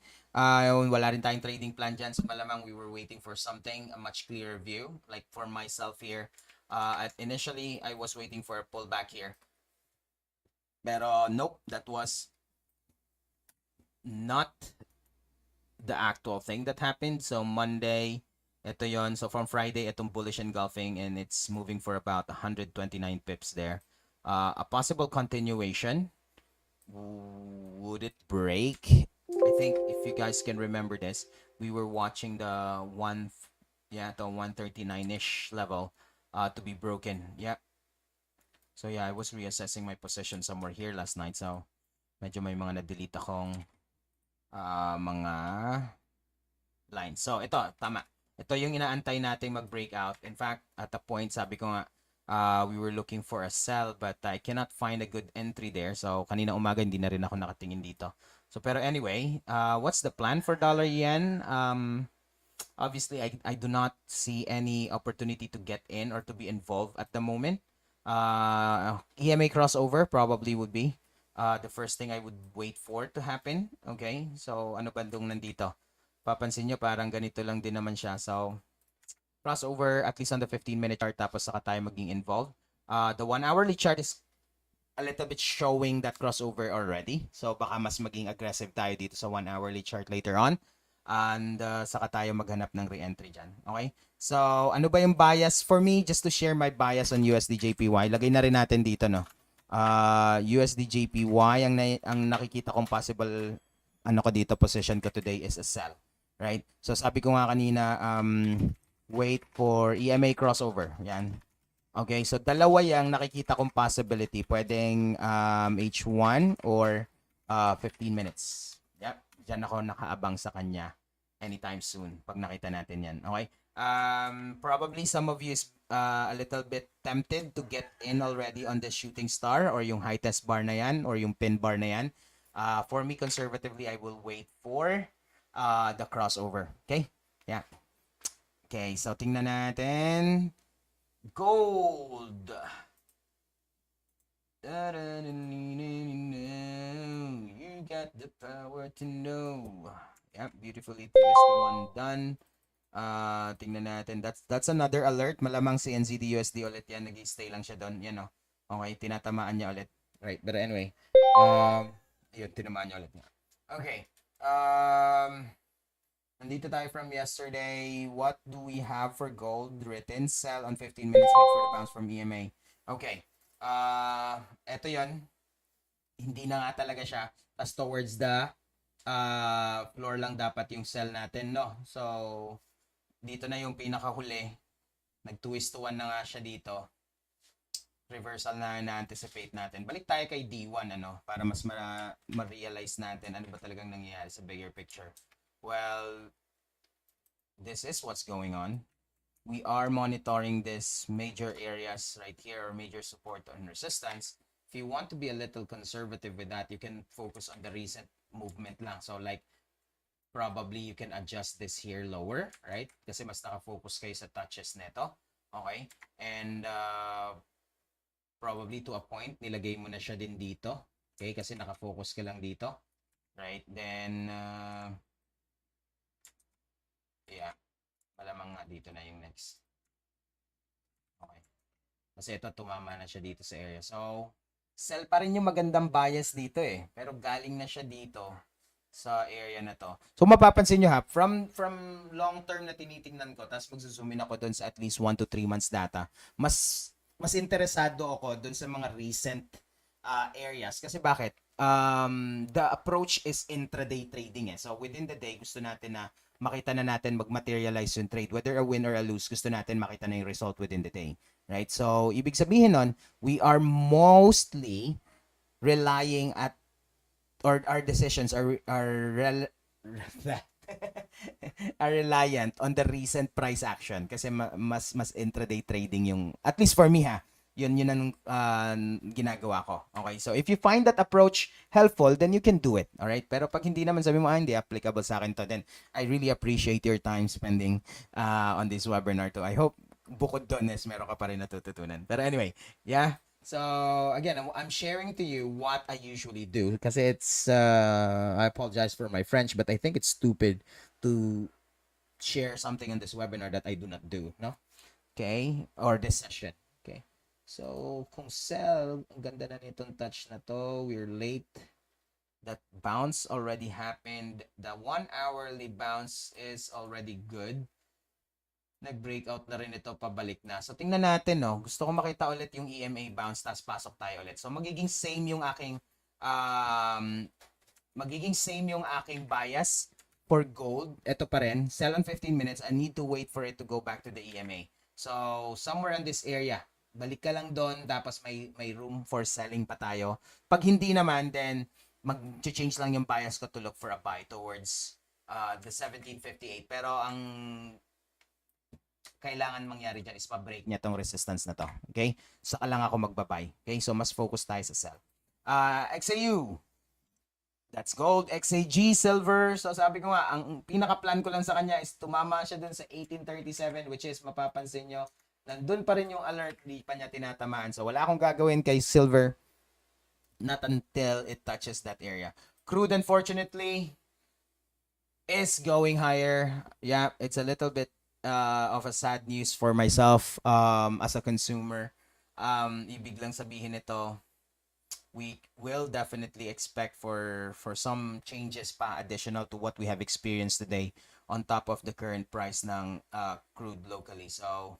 wala rin tayong trading plan dyan. So, malamang we were waiting for something, a much clearer view. Like for myself here, initially, I was waiting for a pullback here. Pero, nope, that was not the actual thing that happened. So Monday, ito yon. So from Friday, itong bullish engulfing and it's moving for about 129 pips there. A possible continuation. Would it break? I think if you guys can remember this, we were watching the 139-ish level to be broken. Yeah. So yeah, I was reassessing my position somewhere here last night. So medyo may mga na-delete akong mga lines. So, ito, tama. Ito yung inaantay nating mag-breakout. In fact, at a point, sabi ko nga, we were looking for a sell, but I cannot find a good entry there. So, kanina umaga, hindi na rin ako nakatingin dito. So, pero anyway, what's the plan for dollar yen? Obviously, I do not see any opportunity to get in or to be involved at the moment. EMA crossover probably would be the first thing I would wait for to happen. Okay? So, ano bandong nandito? Papansin nyo, parang ganito lang din naman siya. So, crossover at least on the 15-minute chart tapos saka tayo maging involved. The 1 hourly chart is a little bit showing that crossover already. So baka mas maging aggressive tayo dito sa 1 hourly chart later on. And saka tayo maghanap ng re-entry dyan. Okay? So ano ba yung bias? For me, just to share my bias on USD-JPY, lagay na rin natin dito, no? USD-JPY, ang nakikita kong possible ano ko dito, position ko today is a sell. Right? So sabi ko nga kanina, wait for EMA crossover. Yan. Okay, so dalawa yung nakikita kong possibility. Pwedeng H1 or 15 minutes. Yep, dyan ako nakaabang sa kanya anytime soon pag nakita natin yan. Okay, probably some of you is a little bit tempted to get in already on the shooting star or yung high test bar na yan or yung pin bar na yan. For me, conservatively, I will wait for the crossover. Okay, yeah. Okay, so tingnan natin. Gold. You got the power to know. Yep, beautifully twist one done. Tingnan natin. That's another alert. Malamang si NZD-USD ulit yan. Nag-stay lang siya doon. Yan o. Okay, tinatamaan niya ulit. Right, but anyway. Yun, tinamaan niya ulit. Okay. Nandito tayo from yesterday. What do we have for gold? Written, sell on 15 minutes, wait for the bounce from EMA. Okay. Eto yon. Hindi na nga talaga siya. Tapos towards the floor lang dapat yung sell natin, no? So, dito na yung pinakahuli. Nag-2:1 na nga siya dito. Reversal na na-anticipate natin. Balik tayo kay D1, ano? Para mas ma-realize natin ano ba talagang nangyayari sa bigger picture. Well, this is what's going on. We are monitoring this major areas right here, or major support and resistance. If you want to be a little conservative with that, you can focus on the recent movement lang. So like, probably you can adjust this here lower, right? Kasi mas naka-focus kayo sa touches neto. Okay? And probably to a point, nilagay mo na siya din dito. Okay? Kasi naka-focus ka lang dito. Right? Then, yeah. Malamang nga dito na yung next. Okay. Kasi ito, tumama na siya dito sa area. So, sell pa rin yung magandang bias dito eh. Pero galing na siya dito sa area na to. So, mapapansin nyo ha, from long term na tinitingnan ko, tapos magsuzoom in ako doon sa at least 1 to 3 months data, mas interesado ako doon sa mga recent areas. Kasi bakit? The approach is intraday trading eh. So, within the day, gusto natin na makita na natin mag-materialize yung trade. Whether a win or a lose, gusto natin makita na yung result within the day. Right? So, ibig sabihin nun, we are mostly relying at, or our decisions are reliant on the recent price action. Kasi mas intraday trading yung, at least for me ha, yun ang ginagawa ko. Okay, so if you find that approach helpful, then you can do it. Alright, pero pag hindi naman sabi mo, hindi applicable sa akin to, then I really appreciate your time spending on this webinar too. I hope bukod doon is meron ka pa rin natututunan. Pero anyway, yeah. So again, I'm sharing to you what I usually do kasi it's, I apologize for my French, but I think it's stupid to share something on this webinar that I do not do, no? Okay, or this session. Okay. So, kung sell, ang ganda na nitong touch na to. We're late. That bounce already happened. The 1 hourly bounce is already good. Nag-breakout na rin ito, pabalik na. So, tingnan natin, no. Gusto ko makita ulit yung EMA bounce, tapos pasok tayo ulit. So, magiging same yung aking bias for gold. Ito pa rin. Sell on 15 minutes. I need to wait for it to go back to the EMA. So, somewhere in this area, balik ka lang doon, tapos may room for selling pa tayo. Pag hindi naman, then mag-change lang yung bias ko to look for a buy towards the 1758. Pero ang kailangan mangyari dyan is pa-break niya tong resistance na to. Okay? Saka lang ako magbabuy. Okay? So, mas focus tayo sa sell. XAU. That's gold. XAG, silver. So, sabi ko nga, ang pinaka-plan ko lang sa kanya is tumama siya dun sa 1837, which is, mapapansin nyo, nandun pa rin yung alert, di pa niya tinatamaan. So, wala akong gagawin kay silver not until it touches that area. Crude, unfortunately, is going higher. Yeah, it's a little bit of a sad news for myself as a consumer. ibig lang sabihin nito, we will definitely expect for some changes pa additional to what we have experienced today on top of the current price ng crude locally. So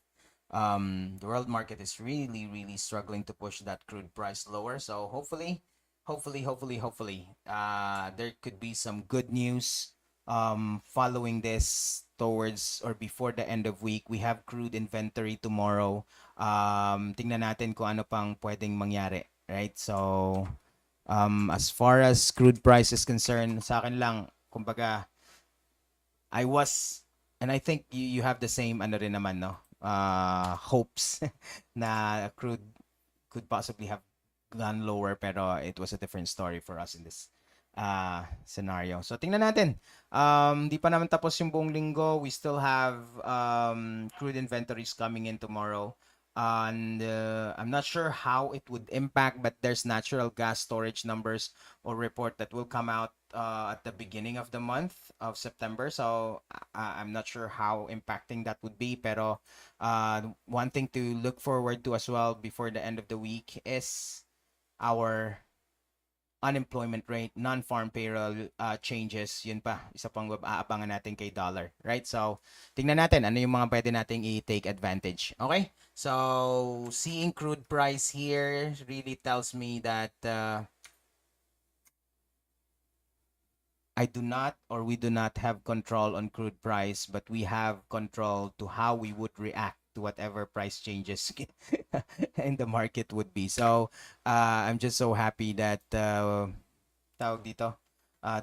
the world market is really struggling to push that crude price lower. So hopefully there could be some good news following this towards or before the end of week. We have crude inventory tomorrow. Tingnan natin kung ano pang pwedeng mangyari, right? So as far as crude price is concerned, sa akin lang, kumbaga, I was, and I think you have the same ano rin naman, no? Hopes na crude could possibly have gone lower, pero it was a different story for us in this scenario. So tingnan natin. Di pa naman tapos yung buong linggo. We still have crude inventories coming in tomorrow. And I'm not sure how it would impact, but there's natural gas storage numbers or report that will come out at the beginning of the month of September. So I'm not sure how impacting that would be. Pero one thing to look forward to as well before the end of the week is our unemployment rate, non-farm payroll changes. Yun pa, isa pang aabangan natin kay dollar, right? So, tingnan natin ano yung mga pwede nating i-take advantage. Okay? So, seeing crude price here really tells me that I do not or we do not have control on crude price, but we have control to how we would react to whatever price changes in the market would be. So, I'm just so happy that tawag dito,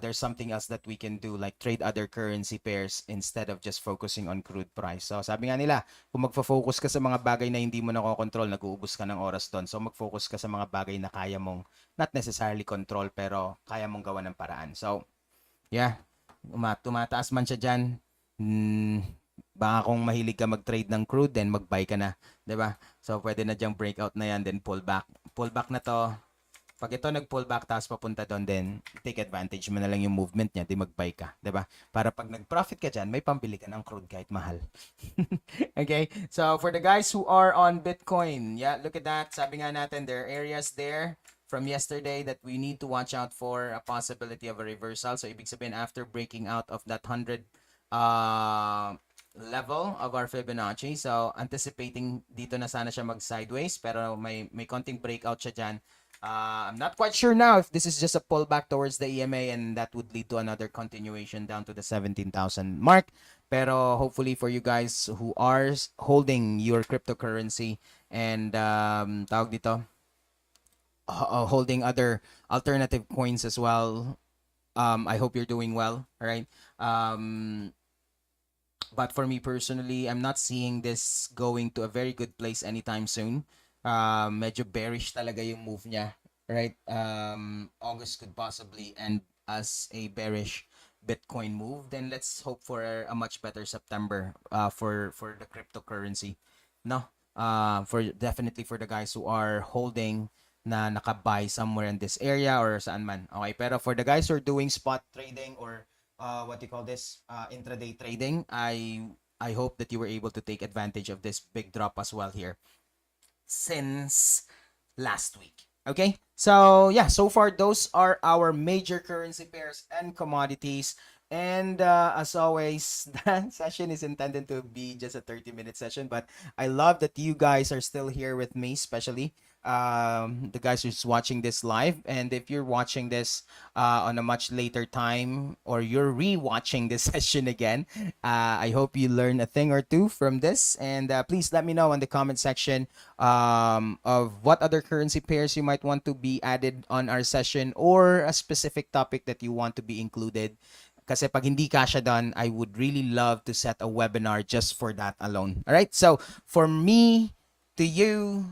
there's something else that we can do, like trade other currency pairs instead of just focusing on crude price. So, sabi nga nila, kung magfo-focus ka sa mga bagay na hindi mo nakokontrol, nag-uubos ka ng oras doon. So, mag-focus ka sa mga bagay na kaya mong not necessarily control, pero kaya mong gawa ng paraan. So, yeah, tumataas man siya dyan. Baka kung mahilig ka mag-trade ng crude, then mag-buy ka na, 'di ba? So pwede na diyang breakout na yan, then pull back. Pull back na to. Pag ito nag-pull back tapos papunta doon, then take advantage mo na lang yung movement niya, di mag-buy ka, 'di ba? Para pag nag-profit ka diyan, may pambili ka ng crude kahit mahal. Okay? So for the guys who are on Bitcoin, yeah, look at that. Sabi nga natin, there are areas there from yesterday that we need to watch out for a possibility of a reversal. So ibig sabihin, after breaking out of that 100 level of our Fibonacci, so anticipating dito na sana siya mag sideways, pero may konting breakout siya dyan. I'm not quite sure now if this is just a pullback towards the EMA and that would lead to another continuation down to the 17,000 mark. Pero hopefully for you guys who are holding your cryptocurrency and tawag dito, holding other alternative coins as well, I hope you're doing well. All right. But for me personally, I'm not seeing this going to a very good place anytime soon. Medyo bearish talaga yung move niya, right? August could possibly end as a bearish Bitcoin move. Then let's hope for a much better September for the cryptocurrency. No, for definitely for the guys who are holding na nakabuy somewhere in this area or saan man. Okay, pero for the guys who are doing spot trading or what do you call this, intraday trading, I hope that you were able to take advantage of this big drop as well here since last week. Okay, so yeah, so far those are our major currency pairs and commodities. And as always, the session is intended to be just a 30-minute session, but I love that you guys are still here with me, especially the guys who's watching this live. And if you're watching this on a much later time, or you're re-watching this session again, I hope you learn a thing or two from this. And please let me know in the comment section of what other currency pairs you might want to be added on our session, or a specific topic that you want to be included. Kasi pag hindi kasya doon, I would really love to set a webinar just for that alone. All right? So, for me, to you,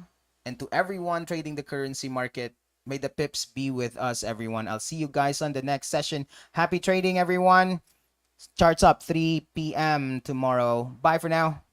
and to everyone trading the currency market, may the pips be with us, everyone. I'll see you guys on the next session. Happy trading, everyone. Charts up 3 p.m. tomorrow. Bye for now.